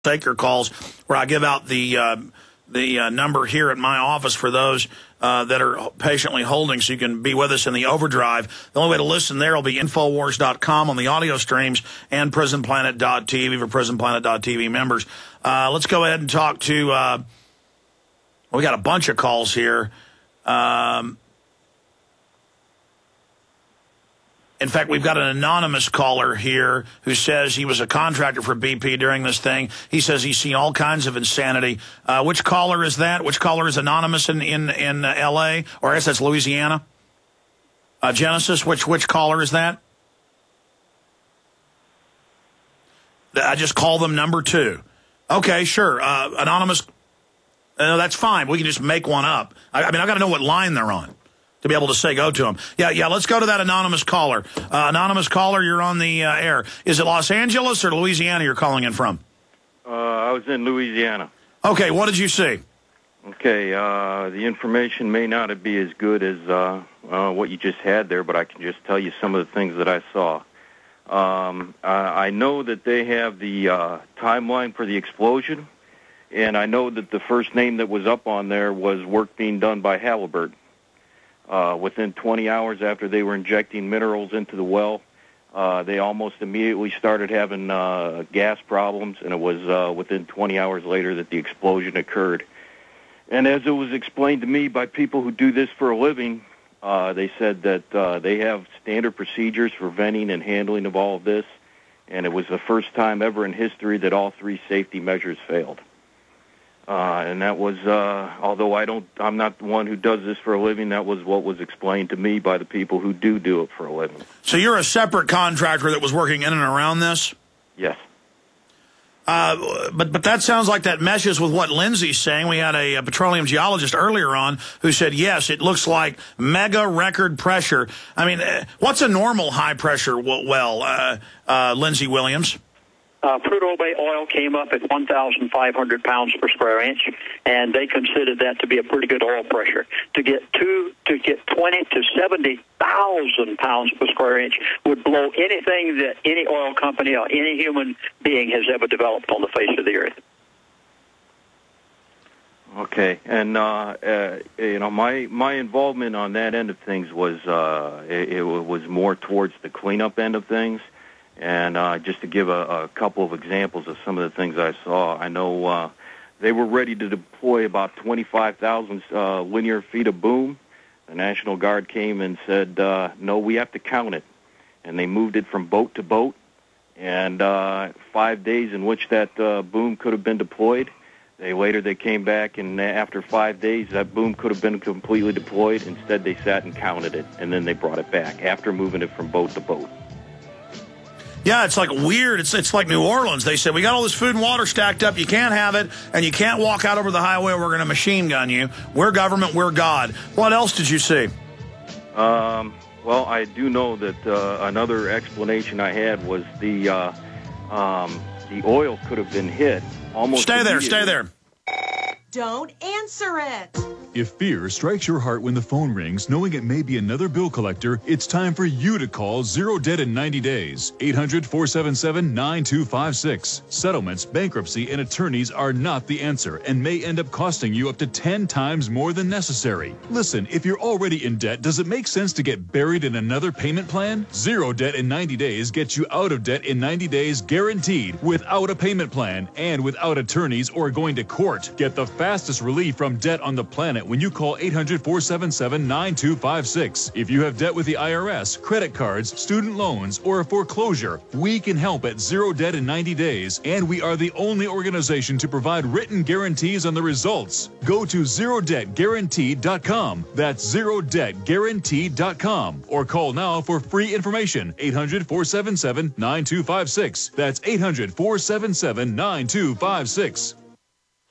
take your calls, where I give out the number here at my office for those that are patiently holding, so you can be with us in the overdrive. The only way to listen there will be Infowars.com on the audio streams and PrisonPlanet.tv for PrisonPlanet.tv members. Let's go ahead and talk to, we got a bunch of calls here. In fact, we've got an anonymous caller here who says he was a contractor for BP during this thing. He says he's seen all kinds of insanity. Which caller is that? Which caller is anonymous in L.A.? Or I guess that's Louisiana? Genesis, which caller is that? I just call them number 2. Okay, sure. Anonymous, that's fine. We can just make one up. I mean, I've got to know what line they're on to be able to say go to them. Yeah, let's go to that anonymous caller. Anonymous caller, you're on the air. Is it Los Angeles or Louisiana you're calling in from? I was in Louisiana. Okay, what did you see? Okay, the information may not be as good as what you just had there, but I can just tell you some of the things that I saw. I know that they have the timeline for the explosion, and I know that the first name that was up on there was work being done by Halliburton. Within 20 hours after they were injecting minerals into the well, they almost immediately started having gas problems, and it was within 20 hours later that the explosion occurred. And as it was explained to me by people who do this for a living, they said that they have standard procedures for venting and handling of all of this, and it was the first time ever in history that all 3 safety measures failed. And that was, although I'm not the one who does this for a living, that was what was explained to me by the people who do it for a living. So you're a separate contractor that was working in and around this? Yes. But that sounds like that meshes with what Lindsay's saying. We had a petroleum geologist earlier on who said, yes, it looks like mega record pressure. I mean, what's a normal high pressure well, Lindsay Williams? Crude oil came up at 1,500 pounds per square inch, and they considered that to be a pretty good oil pressure. To get 20 to 70,000 pounds per square inch would blow anything that any oil company or any human being has ever developed on the face of the earth. Okay, and my involvement on that end of things was it was more towards the cleanup end of things. And just to give a couple of examples of some of the things I saw, I know they were ready to deploy about 25,000 linear feet of boom. The National Guard came and said, no, we have to count it. And they moved it from boat to boat. And 5 days in which that boom could have been deployed, they came back, and after 5 days, that boom could have been completely deployed. Instead, they sat and counted it, and then they brought it back after moving it from boat to boat. Yeah, it's like weird. It's like New Orleans. They said, we got all this food and water stacked up. You can't have it, and you can't walk out over the highway. We're going to machine gun you. We're government. We're God. What else did you see? Well, I do know that another explanation I had was the oil could have been hit almost immediately. Stay there. Don't answer it. If fear strikes your heart when the phone rings, knowing it may be another bill collector, it's time for you to call Zero Debt in 90 days. 800-477-9256. Settlements, bankruptcy, and attorneys are not the answer and may end up costing you up to 10 times more than necessary. Listen, if you're already in debt, does it make sense to get buried in another payment plan? Zero Debt in 90 days gets you out of debt in 90 days guaranteed, without a payment plan and without attorneys or going to court. Get the fastest relief from debt on the planet when you call 800-477-9256. If you have debt with the IRS, credit cards, student loans, or a foreclosure, we can help at Zero Debt in 90 days, and we are the only organization to provide written guarantees on the results. Go to ZeroDebtGuaranteed.com. That's ZeroDebtGuaranteed.com. Or call now for free information. 800-477-9256. That's 800-477-9256.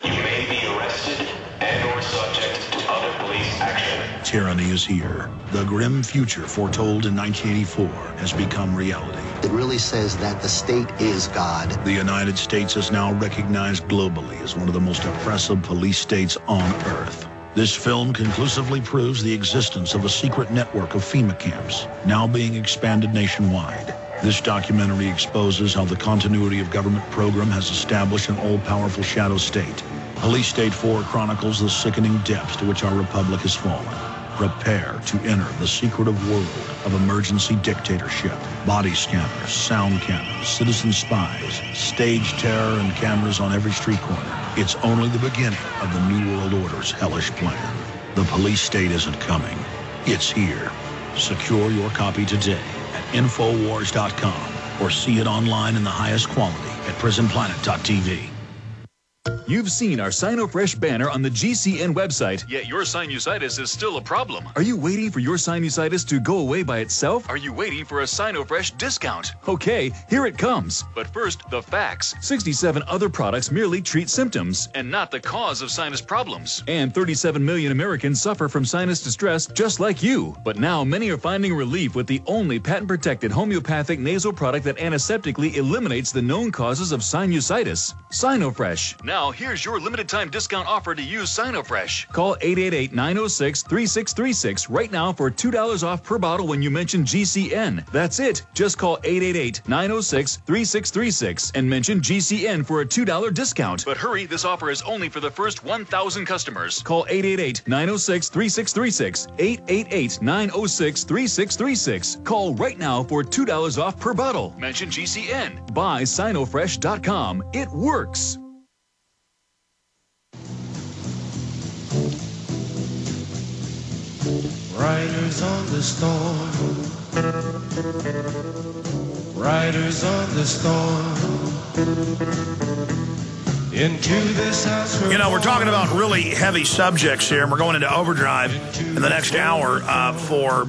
You may be arrested and/or subject to other police action. Tyranny is here. The grim future foretold in 1984 has become reality. It really says that the state is God. The United States is now recognized globally as one of the most oppressive police states on earth. This film conclusively proves the existence of a secret network of FEMA camps, now being expanded nationwide. This documentary exposes how the continuity of government program has established an all-powerful shadow state. Police State 4 chronicles the sickening depths to which our republic has fallen. Prepare to enter the secretive world of emergency dictatorship. Body scanners, sound cannons, citizen spies, stage terror, and cameras on every street corner. It's only the beginning of the New World Order's hellish plan. The police state isn't coming. It's here. Secure your copy today at Infowars.com or see it online in the highest quality at PrisonPlanet.tv. You've seen our SinoFresh banner on the GCN website, yet your sinusitis is still a problem. Are you waiting for your sinusitis to go away by itself? Are you waiting for a SinoFresh discount? Okay, here it comes. But first, the facts. 67 other products merely treat symptoms and not the cause of sinus problems. And 37 million Americans suffer from sinus distress just like you. But now many are finding relief with the only patent-protected homeopathic nasal product that antiseptically eliminates the known causes of sinusitis. SinoFresh. Now, here's your limited-time discount offer to use SinoFresh. Call 888-906-3636 right now for $2 off per bottle when you mention GCN. That's it. Just call 888-906-3636 and mention GCN for a $2 discount. But hurry, this offer is only for the first 1,000 customers. Call 888-906-3636. 888-906-3636. Call right now for $2 off per bottle. Mention GCN. Buy SinoFresh.com. It works. Riders on the storm. Riders on the storm. Into this house. You know, we're talking about really heavy subjects here, and we're going into overdrive in the next hour for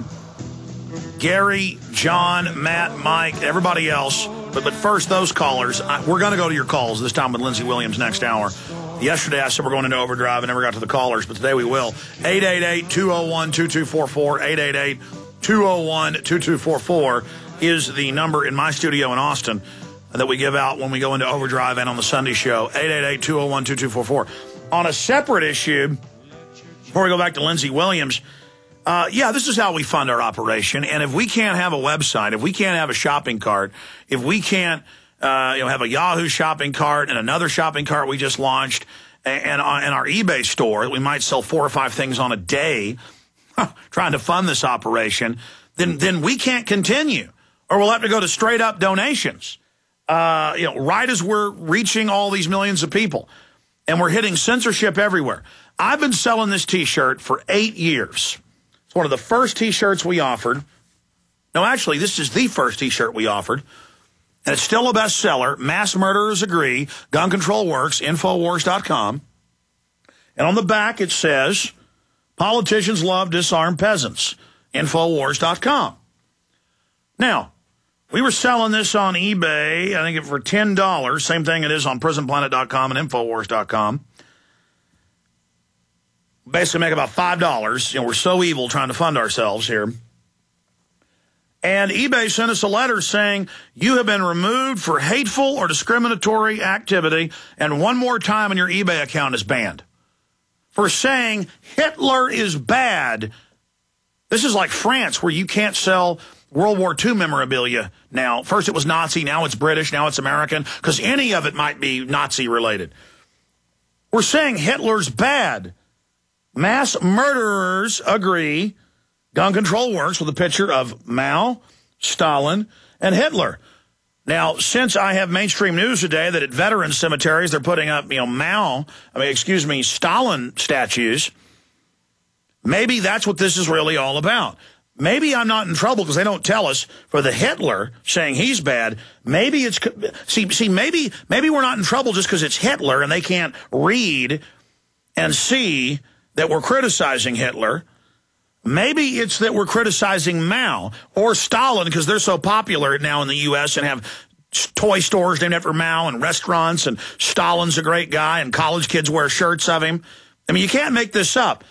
Gary, John, Matt, Mike, everybody else. But first, those callers. We're going to go to your calls this time with Lindsey Williams next hour. Yesterday, I said we're going into overdrive. I never got to the callers, but today we will. 888-201-2244. 888-201-2244 is the number in my studio in Austin that we give out when we go into overdrive and on the Sunday show. 888-201-2244. On a separate issue, before we go back to Lindsey Williams, this is how we fund our operation. And if we can't have a website, if we can't have a shopping cart, if we can't have a Yahoo shopping cart and another shopping cart we just launched, and our eBay store, we might sell 4 or 5 things on a day, trying to fund this operation, then we can't continue, or we'll have to go to straight up donations. Right as we're reaching all these millions of people, and we're hitting censorship everywhere. I've been selling this T-shirt for 8 years. It's one of the first T-shirts we offered. No, actually, this is the first T-shirt we offered. And it's still a bestseller. Mass Murderers Agree. Gun Control Works. Infowars.com. And on the back it says, politicians love disarmed peasants. Infowars.com. Now, we were selling this on eBay, I think for $10. Same thing it is on PrisonPlanet.com and Infowars.com. Basically make about $5. We're so evil trying to fund ourselves here. And eBay sent us a letter saying, you have been removed for hateful or discriminatory activity, and one more time and your eBay account is banned. For saying Hitler is bad. This is like France, where you can't sell World War II memorabilia now. First it was Nazi, now it's British, now it's American, because any of it might be Nazi-related. We're saying Hitler's bad. Mass murderers agree. Gun Control Works with a picture of Mao, Stalin, and Hitler. Now, since I have mainstream news today that at veteran cemeteries they're putting up, Stalin statues, maybe that's what this is really all about. Maybe I'm not in trouble because they don't tell us for the Hitler saying he's bad. Maybe it's, maybe we're not in trouble just because it's Hitler and they can't read and see that we're criticizing Hitler. Maybe it's that we're criticizing Mao or Stalin because they're so popular now in the U.S. and have toy stores named after Mao and restaurants, and Stalin's a great guy and college kids wear shirts of him. I mean, you can't make this up.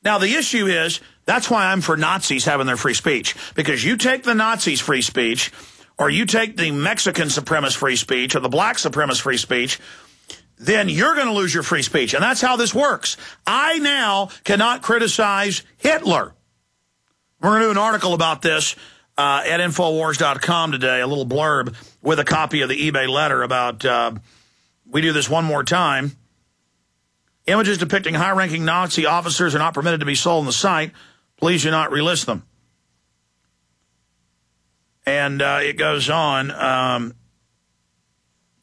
Now, the issue is that's why I'm for Nazis having their free speech, because you take the Nazis' free speech or you take the Mexican supremacist free speech or the black supremacist free speech, then you're going to lose your free speech. And that's how this works. I now cannot criticize Hitler. We're going to do an article about this at Infowars.com today, a little blurb with a copy of the eBay letter about, we do this one more time. Images depicting high-ranking Nazi officers are not permitted to be sold on the site. Please do not relist them. And it goes on. I mean,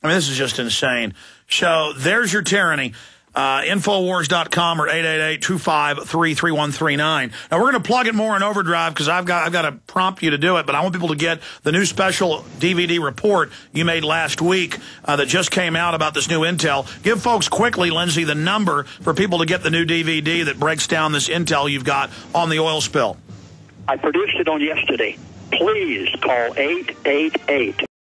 this is just insane. So there's your tyranny. Infowars.com or 888-253-3139. Now, we're going to plug it more in Overdrive because I've got to prompt you to do it, but I want people to get the new special DVD report you made last week that just came out about this new intel. Give folks quickly, Lindsay, the number for people to get the new DVD that breaks down this intel you've got on the oil spill. I produced it on yesterday. Please call 888